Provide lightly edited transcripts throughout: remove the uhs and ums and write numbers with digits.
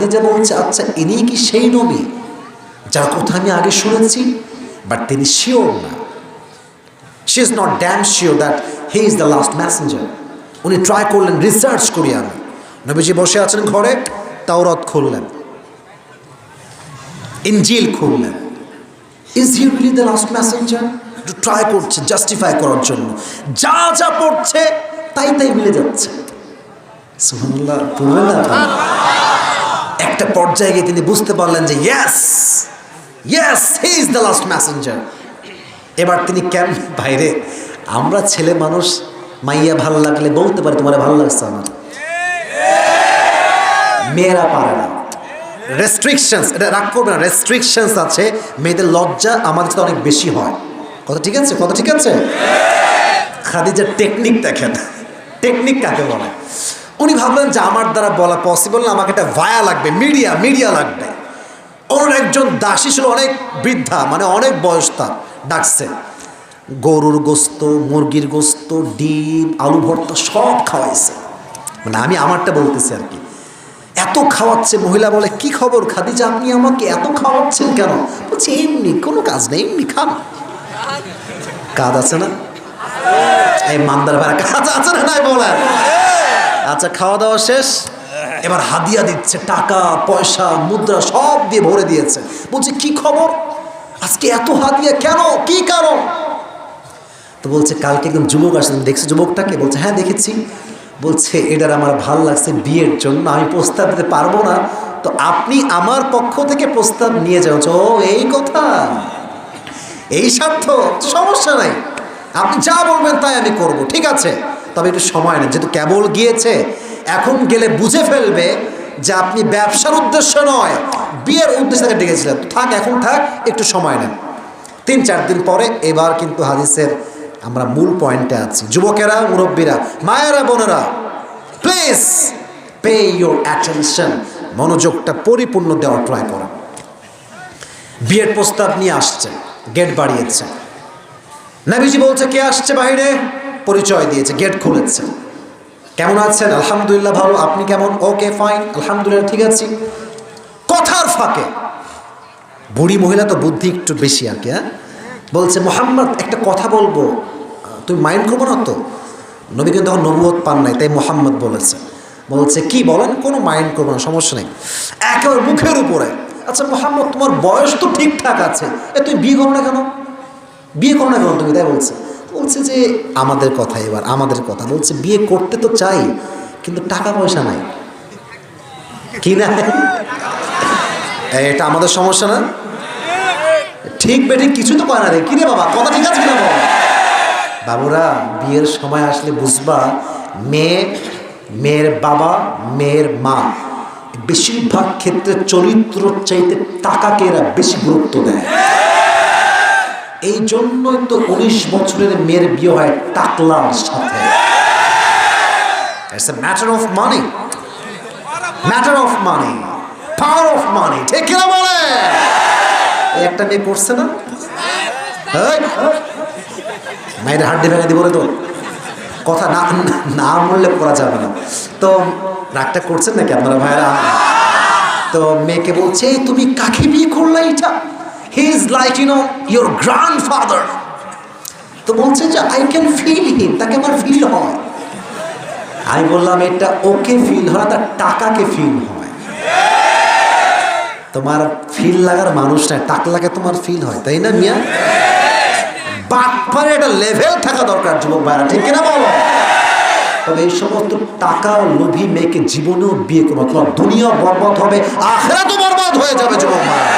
খাদিজা বলছে, আচ্ছা ইনি কি সেই নবী যার কথা আমি আগে শুনেছি? বাট তিনি শিওর না। She is not damn sure that he is the last Messenger. উনি ট্রাই করলেন, রিসার্চ করি আমি। নবীজি বসে আছেন ঘরে, তাওরাত খুললেন, ইনজিল খুললেন। Is he really the last Messenger? একটু ট্রাই করছে জাস্টিফাই করার জন্য। যা যা পড়ছে তাই তাই মিলে যাচ্ছে। সুবহানাল্লাহ, পড়বেন না? একটা পর্যায়ে গিয়ে তিনি বুঝতে পারলেন যে yes yes he is the last Messenger. এবার তিনি কেমন, বাইরে আমরা ছেলে মানুষ, মাইয়া ভালো লাগলে বলতে পারি তোমার ভালো লাগছে আমার, মেয়েরা পারে না। রেস্ট্রিকশনস, এটা রাগ করবে না, রেস্ট্রিকশনস আছে। মেয়েদের লজ্জা আমাদের তো অনেক বেশি হয়। কথা ঠিক আছে? কথা ঠিক আছে? খাদিজার টেকনিক দেখেন, টেকনিক কাকে বলে। উনি ভাবলেন যে আমার দ্বারা বলা পসিবল না, আমাকে একটা ভায়া লাগবে, মিডিয়া লাগবে। ওর একজন দাসী ছিল, অনেক বৃদ্ধা, মানে অনেক বয়স তার, ডাকছে। গরুর গোস্ত, মুরগির গোস্ত, ডিম, আলু ভর্তা সব খাওয়াইছে। মানে আমি আমারটা বলতেছি আর কি। এত খাওয়াচ্ছে। মহিলা বলে, কি খবর খাদিজা, আপনি আমাকে এত খাওয়াচ্ছেন কেন? বলছে এমনি, কোনো কাজ নেই, এমনি খান। কাজ আছে না? এই মান্দার ভাড়া কাজ আছে না? নাই বলেন। আচ্ছা, খাওয়া দাওয়া শেষ, এবার হাদিয়া দিচ্ছে, টাকা পয়সা মুদ্রা সব দিয়ে ভরে দিয়েছে। বলছে কি খবর, আজকে এত হাদিয়া কেন, কি কারণ? তো বলছে কালকে একদম যুবক আসলেন, দেখছি যুবকটাকে? বলছে হ্যাঁ দেখেছি। বলছে এটার আমার ভাল লাগছে, বিয়ের জন্য আমি প্রস্তাব দিতে পারবো না, তো আপনি আমার পক্ষ থেকে প্রস্তাব নিয়ে যাও। ও এই কথা, এই স্বার্থ, সমস্যা নাই, আপনি যা বলবেন তাই আমি করব, ঠিক আছে, তবে একটু সময় নেন। যেহেতু কেবল গিয়েছে, এখন গেলে বুঝে ফেলবে যে আপনি ব্যবসার উদ্দেশ্য নয়, বিয়ের উদ্দেশ্যে তাকে ডেকেছিলেন। থাক, এখন থাক, একটু সময় নেন। 3-4 দিন পরে এবার কিন্তু হাদিসের আমরা মূল পয়েন্টে আছি। যুবকেরা, মুরব্বীরা, মায়েরা, বোনেরা, প্লিজ পে ইউর অ্যাটেনশন, মনোযোগটা পরিপূর্ণ দেওয়ার ট্রাই করা। বিয়ের প্রস্তাব নিয়ে আসছে, গেট বাড়িয়েছে। নবীজি বলছে কে আসছে বাহিরে? পরিচয় দিয়েছে, গেট খুলেছে। কেমন আছেন? আলহামদুলিল্লাহ ভালো, আপনি কেমন? ওকে ফাইন, আলহামদুলিল্লাহ ঠিক আছে। কথার ফাঁকে বুড়ি মহিলা তো বুদ্ধি একটু বেশি আর কি, হ্যাঁ, বলছে মোহাম্মদ একটা কথা বলবো, তুমি মাইন্ড করবো না তো? নবী কিন্তু তখন নবুয়ত পান নাই, তাই মোহাম্মদ বলেছে। বলছে কি বলেন, কোনো মাইন্ড করবো না, সমস্যা নেই। একেবারে মুখের উপরে, আচ্ছা মোহাম্মদ তোমার বয়স তো ঠিকঠাক আছে, তুমি বিয়ে করো না কেন? বিয়ে করো না কেন তুমি? তাই বলছে। বলছে যে আমাদের কথা, এবার আমাদের কথা। বলছে বিয়ে করতে তো চাই, কিন্তু টাকা পয়সা নাই। কি না? এটা আমাদের সমস্যা না? ঠিক বেঠিক কিছু তো পায় না রে। কি রে বাবা, কথা ঠিক আছে কিনা বল? বাবুরা, বিয়ের সময় আসলে বুঝবা, মেয়ের বাবা, মেয়ের মা বেশিরভাগ ক্ষেত্রে চরিত্র চাইতে টাকাকে এরা বেশি গুরুত্ব দেয়। এই জন্যই তো 19 বছরের মেয়ের বিয়ে হয় টাকলার সাথে। It's a matter of money, matter of money, power of money, ঠিক কিনা বলে? একটা মেয়ে করছে না, মায়ের হাড্ডি ভেঙে দিব রে, তো কথা না বললে করা যাবে না। তো রাগটা করছেন নাকি আপনারা ভাইরা? তো মেয়েকে বলছে তুমি কাকে বিয়ে করলে? এটা he is like your grandfather. তো বলছে যে আই ক্যান ফিল হিম, তাকে আমার ফিল হয়। আমি বললাম এটা ওকে ফিল হয়, তার টাকাকে ফিল হয়। তোমার ফিল লাগার মানুষ নাই, টাকা লাগে তোমার ফিল হয়, তাই না মিয়া? বাটপারে একটা লেভেল থাকা দরকার যুবক ভাইরা, ঠিক কিনা বলো? তবে এই সমস্ত টাকা লোভী মেয়েকে জীবনেও বিয়ে করবো, তোমার দুনিয়া বরবাদ হবে, আখিরাতও বরবাদ হয়ে যাবে যুবক ভাইরা।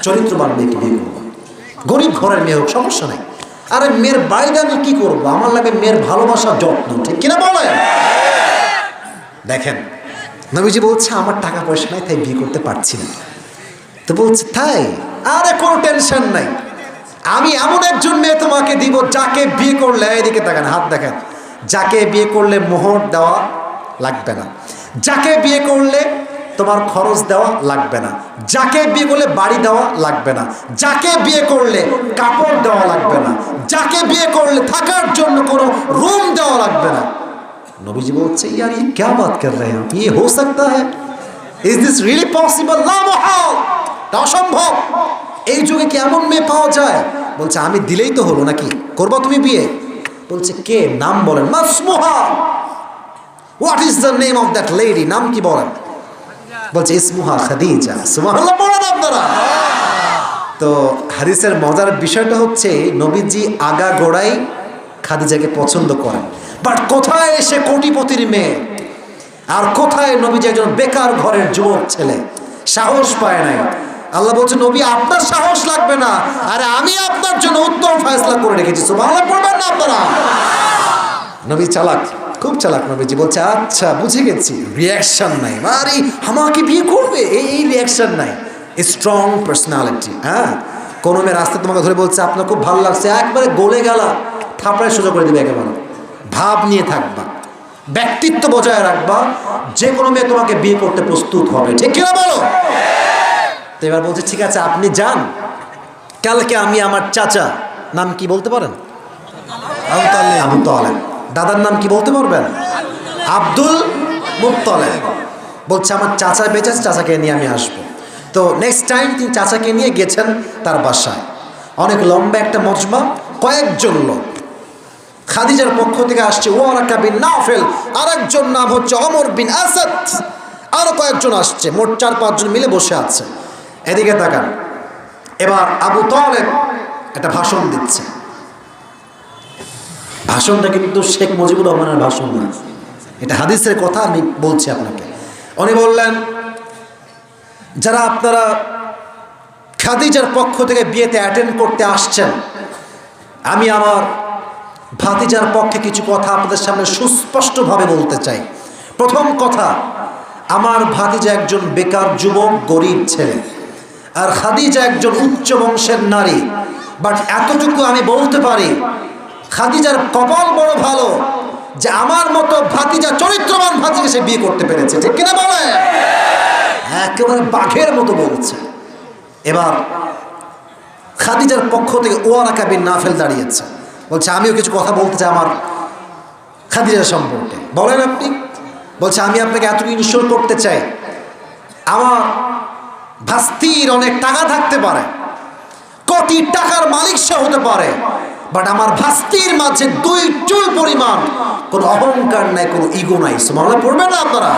চরিত্রবান মেয়েকে বিয়ে করবো, গরিব ঘরের মেয়ে হোক, সমস্যা নেই। আরে মেয়ের বাইরে আমি কি করবো, আমার লাগে মেয়ের ভালোবাসা, যত্ন, ঠিক কিনা বলেন? দেখেন নবীজি বলছে আমার টাকা পয়সা নাই, তাই বিয়ে করতে পারছি না। তো বলছে তাই? আরে কোনো টেনশন নাই, আমি এমন একজন মেয়ে তোমাকে দিব যাকে বিয়ে করলে, এদিকে দেখেন, হাত দেখেন, যাকে বিয়ে করলে মোহর দেওয়া লাগবে না, যাকে বিয়ে করলে তোমার খরচ দেওয়া লাগবে না, যাকে বিয়ে করলে বাড়ি দেওয়া লাগবে না, যাকে বিয়ে করলে কাপড় দেওয়া লাগবে না, যাকে বিয়ে করলে থাকার জন্য কোনো রুম দেওয়া লাগবে না। নবীজি বলছে ইয়ার ये क्या बात कर रहे हैं आप, ये हो सकता है? Is this really possible? লা মুহাল, এটা অসম্ভব। এই যুগে কি এমন মেয়ে পাওয়া যায়? বলছে আমি দিলেই তো হলো নাকি, করবা তুমি বিয়ে? বলছে কে, নাম বলেন। মাসমুহা, what is the name of that lady, নাম কি বলেন? বলছে ইসমুহা খাদিজা। সুবহানাল্লাহ বলেন আপনারা। তো হাদিসের মজার বিষয়টা হচ্ছে নবীজি আগাগোড়াই খাদিজাকে পছন্দ করেন, বাট কোথায় এসে কোটিপতির মেয়ে, আর কোথায় নবীজি একজন বেকার ঘরের যুবক ছেলে, সাহস পায় নাই। আল্লাহ বলছে নবী আপনার সাহস লাগবে না, আরে আমি আপনার জন্য উত্তম ফয়সালা করে রেখেছি। সুবহানাল্লাহ পড়বেন না আপনারা? নবী চালাক, খুব চালাক। নবীজি বলছে আচ্ছা বুঝে গেছি। রিয়াকশন নাই, আরে আমাকে বিয়ে করবে, এই রিয়াকশন নাই। Strong personality. হ্যাঁ, কোনো মেয়ে রাস্তা তোমাকে ধরে বলছে আপনার খুব ভালো লাগছে, একবারে গলে গেলা, থাপড়ায় সোজা করে দেবে একেবারে। ভাব নিয়ে থাকবা, ব্যক্তিত্ব বজায় রাখবা, যে কোনো মেয়ে তোমাকে বিয়ে করতে প্রস্তুত হবে, ঠিক কিনা বলো? তো এবার বলছে ঠিক আছে আপনি যান, কালকে আমি আমার চাচা, নাম কি বলতে পারেন? আবু তালেব। দাদার নাম কি বলতে পারবেন? Abdul Muttalib. বলছে আমার চাচা বেঁচে আছে, চাচাকে নিয়ে আমি আসবো। তো নেক্সট টাইম তিনি চাচাকে নিয়ে গেছেন তার বাসায়। অনেক লম্বা একটা মজমা, কয়েকজন লোক। খাদিজার পক্ষ থেকে আসছে ওয়ারাকা বিন নাফেল, আরেকজন নাম হচ্ছে ওমর বিন আসাদ, আরো কয়েকজন আসছে, মোট 4-5 জন মিলে বসে আছে। এদিকে তাকান, এবার আবু তালেব একটা ভাষণ দিচ্ছে। ভাষণটা কিন্তু শেখ মুজিবুর রহমানের ভাষণ না, এটা হাদিসের কথা আমি বলছি আপনাকে। উনি বললেন যারা আপনারা খাদিজার পক্ষ থেকে বিয়েতে অ্যাটেন্ড করতে আসছেন, আমি আমার ভাতিজার পক্ষে কিছু কথা আপনাদের সামনে সুস্পষ্টভাবে বলতে চাই। প্রথম কথা, আমার ভাতিজা একজন বেকার যুবক, গরিব ছেলে, আর খাদিজা একজন উচ্চ বংশের নারী। বাট এতটুকু আমি বলতে পারি, খাদিজার কপাল বড় ভালো যে আমার মতো ভাতিজা, চরিত্রবান ভাতিজা সে বিয়ে করতে পেরেছে, ঠিক কিনা বলে? একেবারে বাঘের মতো বলছে। এবার খাদিজার পক্ষ থেকে ওয়ারাকা বিন নাফেল দাঁড়িয়েছে, বলছে আমিও কিছু কথা বলতে চাই আমার খাদিজা সম্পর্কে। বলেন আপনি? বলছে আমি আপনাকে এত ইনশোর করতে চাই, আমার ভাস্তির অনেক টাকা থাকতে পারে, কোটি টাকার মালিক সে হতে পারে, বাট আমার ভাস্তির মাঝে 2 চুল পরিমাণ কোনো অহংকার নাই, কোনো ইগো নাই। সুবহানাল্লাহ পড়বেন না আপনারা?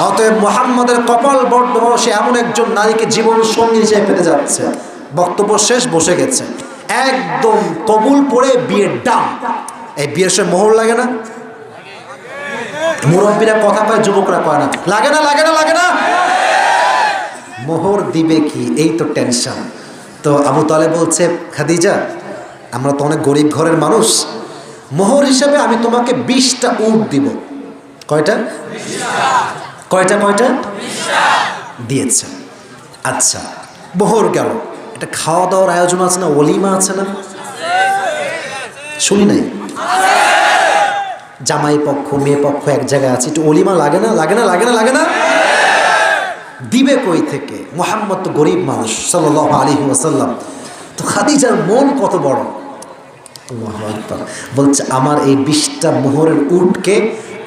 অতএব মুহাম্মাদের কপাল বড্ড বড়, সে এমন একজন নারীকে জীবন সঙ্গী হিসেবে পেতে যাচ্ছে। বক্তব্য শেষ, বসে গেছে, একদম কবুল পড়ে বিয়ের ডাম। এই বিয়ের সময় মোহর লাগে না? মুরব্বীরা কথা কয়, যুবকরা কয় না, লাগে না লাগে না লাগে না? মোহর দিবে কি, এই তো টেনশন। তো আবু তালেব বলছে খাদিজা আমরা তো অনেক গরিব ঘরের মানুষ, মোহর হিসাবে আমি তোমাকে 20টা উট দিব। কয়টা? কয়টা কয়টা? দিয়েছে। আচ্ছা, মোহর গেল, এটা খাওয়া দাওয়ার আয়োজন আছে না, ওলিমা আছে না? শুনি নাই। জামাই পক্ষ মেয়ে পক্ষ এক জায়গায় আছে, একটু ওলিমা লাগে না লাগে না লাগে না লাগে না? দিবে কই থেকে? মুহাম্মদ তো গরিব মানুষ সাল্লাল্লাহু আলাইহি ওয়াসাল্লাম। তো খাদিজার মন কত বড়, আল্লাহু আকবার। বলছে আমার এই 20টা মোহরের উটকে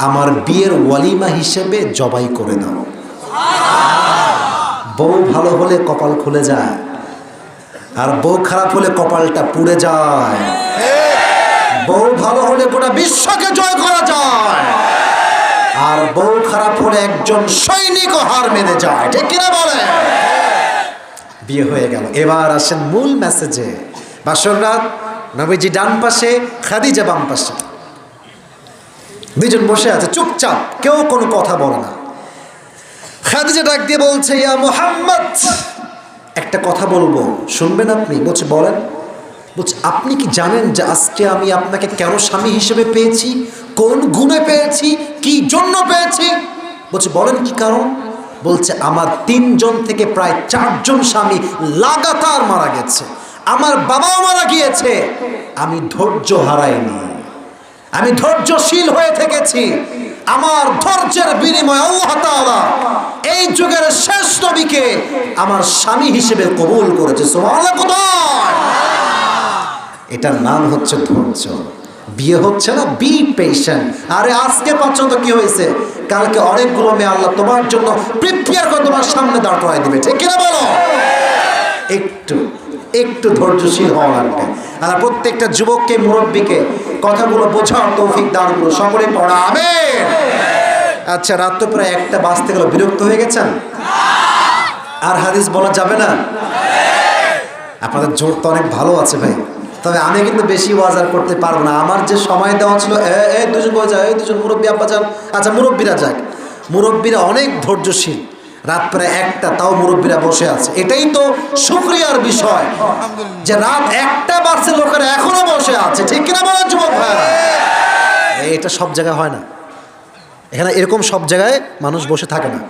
আমার বিয়ের ওয়ালিমা হিসেবে জবাই করে দাও। বউ ভালো হলে কপাল খুলে যায়, আর বউ খারাপ হলে কপালটা পুড়ে যায়। বউ ভালো হলে গোটা বিশ্বকে জয় করা যায়, আর বউ খারাপ হলে একজন সৈনিকও হার মেনে যায়, ঠিক কিনা বলে? বিয়ে হয়ে গেল। এবার আসেন মূল মেসেজে। বাসর রাত, নবীজি ডান পাশে, খাদিজা বাম পাশে, 2 জন বসে আছে চুপচাপ, কেউ কোনো কথা বলে না। খাদিজা ডাক দিয়ে বলছে ইয়া মুহাম্মদ, একটা কথা বলবো, শুনবেন আপনি? বলছে বলেন। বলছে আপনি কি জানেন যে আজকে আমি আপনাকে কেন স্বামী হিসেবে পেয়েছি, কোন গুণে পেয়েছি, কি জন্য পেয়েছি? বলছে বলেন কি কারণ? বলছে আমার 3 জন থেকে প্রায় 4 জন স্বামী লাগাতার মারা গেছে, আমার বাবাও মারা গিয়েছে, আমি ধৈর্য হারাইনি, আমি ধৈর্যশীল হয়ে থেকেছি। আমার ধৈর্যের বিনিময়ে আল্লাহ তাআলা এই যুগের শেষ নবীকে আমার স্বামী হিসেবে কবুল করেছে। সুবহানাল্লাহ। কোথায়? এটার নাম হচ্ছে ধৈর্য। বিয়ে হচ্ছে না, বি পেশেন্ট। আরে আজকে পর্যন্ত কি হয়েছে, কালকে অনেকগুলো মেয়ে আল্লাহ তোমার জন্য প্রিপেয়ার করে তোমার সামনে দাঁড় করাই দিবে, ঠিক কিনা বলো? একটু একটু ধৈর্যশীল হওয়া লাগবে। আর প্রত্যেকটা যুবককে, মুরব্বীকে কথাগুলো বোঝার তৌফিক দান করো, সকলে পড়া আমিন। আচ্ছা, রাত তো প্রায় 1টা বাজতে গেল, বিরক্ত হয়ে গেছেন? আর হাদিস বলা যাবে না? আপনাদের জোর তো অনেক ভালো আছে ভাই, তবে আমি কিন্তু বেশি ওয়াজার করতে পারবো না। আমার যে সময় দেওয়া ছিল, দুজন বলে যায়, দুজন মুরব্বী আব্বা যান। আচ্ছা, মুরব্বীরা যাক, মুরব্বীরা অনেক ধৈর্যশীল। রাত প্রায় 1টা, তাও মুরব্বীরা বসে আছে। এটাই তো শুকরিয়ার বিষয় যে রাত 1টা বাজছে, লোকেরা এখনো বসে আছে, ঠিক কিনা বলেন যুবক ভাইরা? এটা সব জায়গায় হয় না, এখানে এরকম সব জায়গায় মানুষ বসে থাকে না।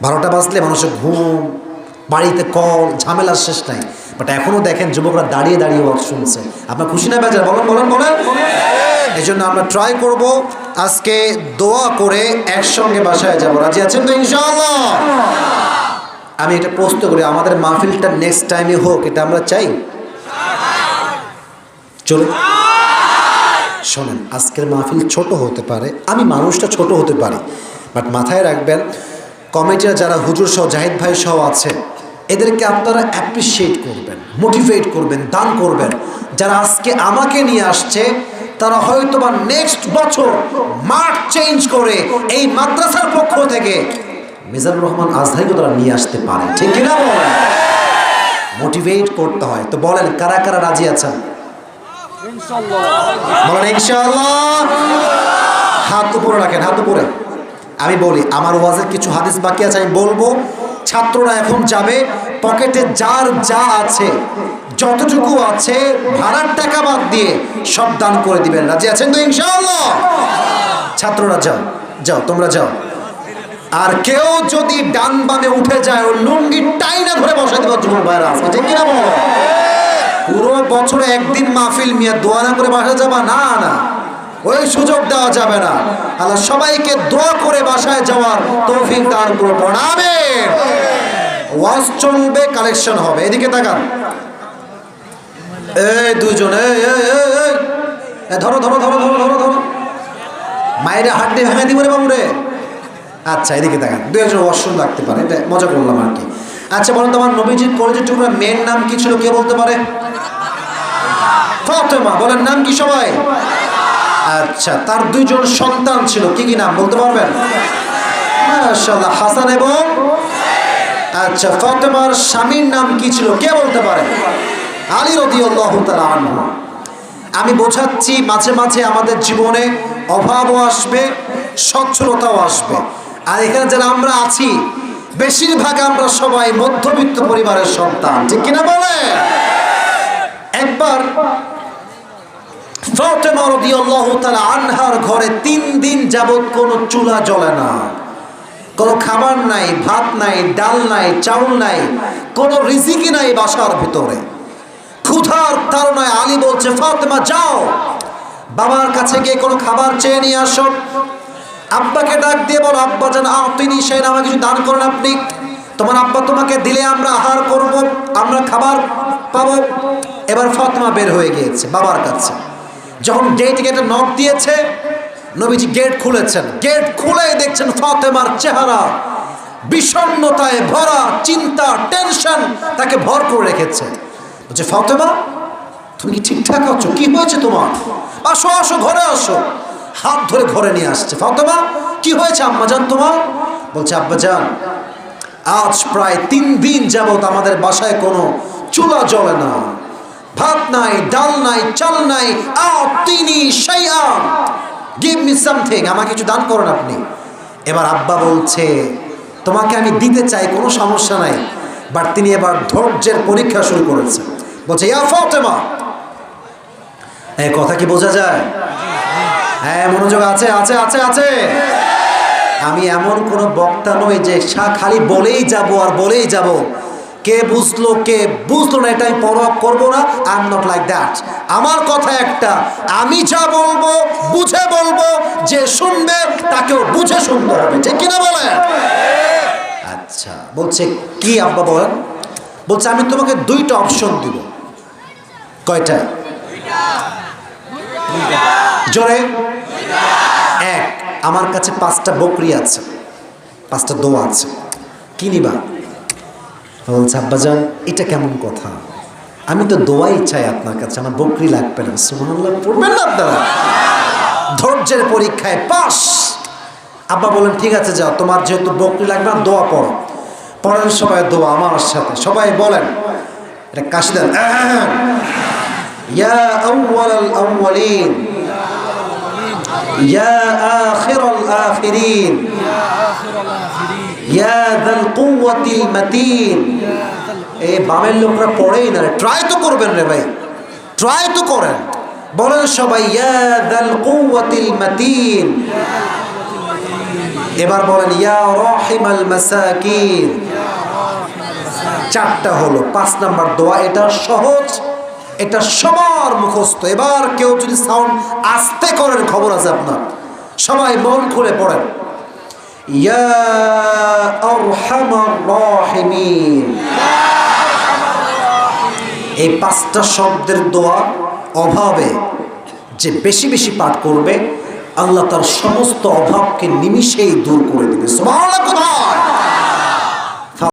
12টা বাজলে মানুষের ঘুম, বাড়িতে কল, ঝামেলার শেষ নাই। বাট এখনও দেখেন যুবকরা দাঁড়িয়ে দাঁড়িয়ে ওয়াজ শুনছে। আপনার খুশি না বেজার? বলেন বলেন বলেন। এই জন্য আমরা ট্রাই করব আজকে দোয়া করে একসঙ্গে বাসায় যাব। রাজি আছেন তো ইনশাআল্লাহ? আমি এটা প্রশ্ন করি, আমাদের মাহফিলটা নেক্সট টাইমে হোক, এটা আমরা চাই? চলো শোনেন, আজকের মাহফিল ছোট হতে পারে, আমি মানুষটা ছোট হতে পারি, বাট মাথায় রাখবেন কমিটিরা যারা হুজুর সহ, জাহিদ ভাই সহ আছে, এদেরকে আপনারা অ্যাপ্রিসিয়েট করবেন, মোটিভেট করবেন, দান করবেন। যারা আজকে আমাকে নিয়ে আসছে, তারা হয়তো বা নেক্সট বছর মাঠ চেঞ্জ করে এই মাদ্রাসার পক্ষ থেকে মিজানুর রহমান আজহারিকে তারা নিয়ে আসতে পারে, ঠিক কিনা বলেন? মোটিভেট করতে হয়। তো বলেন কারা কারা রাজি আছেন? বলেন ইনশাআল্লাহ। হাত উপরে রাখেন, হাত উপরে। আমি বলি, আমার ওয়াজের কিছু হাদিস বাকি আছে, আমি বলবো। ছাত্ররা এখন যাবে, পকেটে যার যা আছে, যতটুকু আছে, ভাড়ার টাকা বাদ দিয়ে সব দান করে দিবেন। রাজি আছেন তো ইনশাআল্লাহ? ছাত্ররা যাও, যাও, তোমরা যাও। আর কেউ যদি ডান বামে উঠে যায়, ওর লুঙ্গি টাইনা ধরে বসে দেবো যুবক ভাইরা, ঠিক কিনা বলো? পুরো বছরে একদিন মাহফিল মিয়া দোয়া না করে বাসায় যাবা? না না, ওই সুযোগ দেওয়া যাবে না। আল্লাহ সবাইকে দোয়া করে বাসায় যাওয়ার তৌফিক দান করুন। আমিন। ওয়াজ চলবে, কালেকশন হবে। এদিকে তাকান, এই দুইজন, ধরো ধরো ধরো ধরো ধরো ধরো, মায়ের হাড্ডি ভেঙে দিব রে বাবু রে। আচ্ছা, এদিকে তাকান, 2 ওয়াশরুম লাগতে পারে, এটা মজা করলাম আর কি। আচ্ছা বলুন তো, আমার নবীজির কলেজের টুকরা মেয়ের নাম কি ছিল, কে বলতে পারে? ফাতেমা। বলেন নাম কি সবাই? আচ্ছা, তার 2জন সন্তান ছিল, কি কি নাম বলতে পারবেন? মাশাআল্লাহ, হাসান এবং। আচ্ছা, ফাতেমার স্বামীর নাম কি ছিল, কে বলতে পারে? আলী রাদিয়াল্লাহু তাআলা আনহু। আমি বোঝাচ্ছি, মাঝে মাঝে আমাদের জীবনে অভাবও আসবে, সচ্ছলতাও আসবে। আর এখানে যারা আমরা আছি, বেশিরভাগ আমরা সবাই মধ্যবিত্ত পরিবারের সন্তান, ঠিক কিনা বলে? একবার ফাতেমা রাদিয়াল্লাহু তাআলা আনহার ঘরে 3 দিন যাবত কোনো চুলা জ্বলে না, কোনো খাবার নাই, ভাত নাই, ডাল নাই, চাউল নাই, কোনো রিজিকই নাই বাসার ভিতরে। ক্ষুধার তাড়নায় আলী বলছে, ফাতেমা যাও, বাবার কাছে গিয়ে কোনো খাবার চেয়ে নিয়ে আসো। আব্বাকে ডাক দিয়ে বলো, আব্বা যেন তিনি সেই নামে কিছু দান করেন আপনি। তোমার আব্বা তোমাকে দিলে আমরা আহার করব, আমরা খাবার পাবো। এবার ফাতেমা বের হয়ে গিয়েছে বাবার কাছে। যখন গেটে নক দিয়েছে, নবীজি গেট খুলেছেন। গেট খুলেই দেখছেন ফাতেমার চেহারা বিষণ্ণতায় ভরা, চিন্তা, টেনশন তাকে ভর করে রেখেছে। বলছে, ফাতেমা তুমি কি ঠিকঠাক আছো? কি হয়েছে তোমার? আসো আসো, ঘরে আসো। হাত ধরে ঘরে নিয়ে আসছে। ফাতেমা কি হয়েছে আম্মাজান তোমার? বলছে, আব্বাজান আজ প্রায় 3 দিন যাবত আমাদের বাসায় কোনো চুলা জ্বলে না, ভাত নাই, ডাল নাই, চাল নাই। তিনি শাইআন, গিভ মি সামথিং, আমাকে কিছু দান করেন আপনি। এবার আব্বা বলছে, তোমাকে আমি দিতে চাই, কোনো সমস্যা নাই, বাট তিনি এবার ধৈর্যের পরীক্ষা শুরু করেছে। বলছে, ইয়া ফাতেমা, এই কথা কি বোঝা যায়? হ্যাঁ, মনোযোগ আছে আছে আছে আছে। আমি এমন কোনো বক্তা নই যে খালি বলেই যাব আর বলেই যাব। কে বুঝলো কে বুঝলো না এটা আমি পরোয়া করবো না। I am not like that. আমার কথা একটা, আমি যা বলবো বুঝে বলবো, যে শুনবে তাকেও বুঝে শুনতে হবে, ঠিক কিনা বলে? আচ্ছা, বলছে কি আব্বা বলেন? বলছে, আমি তোমাকে 2টা অপশন দিব। কয়টা? জোরে এক। আমার কাছে 5টা বকরি আছে, 5টা দোয়া আছে, কি নিবা? বলছে আব্বাজান এটা কেমন কথা, আমি তো দোয়াই চাই আপনার কাছে, আমার বকরি লাগবে না। সুবহানাল্লাহ পড়বেন না আপনারা? ধৈর্যের পরীক্ষায় পাস। আব্বা বলেন ঠিক আছে যাও, তোমার যেহেতু বকরি লাগবে না, দোয়া পড়ো। পড়েন সবাই দোয়া আমার সাথে, সবাই বলেন, এটা কাশি দেন। ইয়া আউয়ালাল আউয়ালিন ইয়া আখিরাল আখিরিন ইয়া যাল কুওয়াতিল মাতিন। এই বামের লোকরা পড়েই না, ট্রাই তো করবেন রে ভাই, ট্রাই তো করেন। বলেন সবাই ইয়া যাল কুওয়াতিল মাতিন। এবার বলেন ইয়া রাহিমাল মাসাকিন। 4টা হলো, 5 নাম্বার দোয়া। এটা সহজ, এটা সবার মুখস্থ। এবার কেউ যদি সাউন্ড আস্তে করেন খবর আছে আপনার। সবাই মন খুলে পড়েন ইয়া আরহামার রাহিমিন। এই 5টা শব্দের দোয়া অভাবে যে বেশি বেশি পাঠ করবে, আল্লাহ তার সমস্ত অভাবকে নিমিষেই দূর করে দেবে। সুবহানাল্লাহ।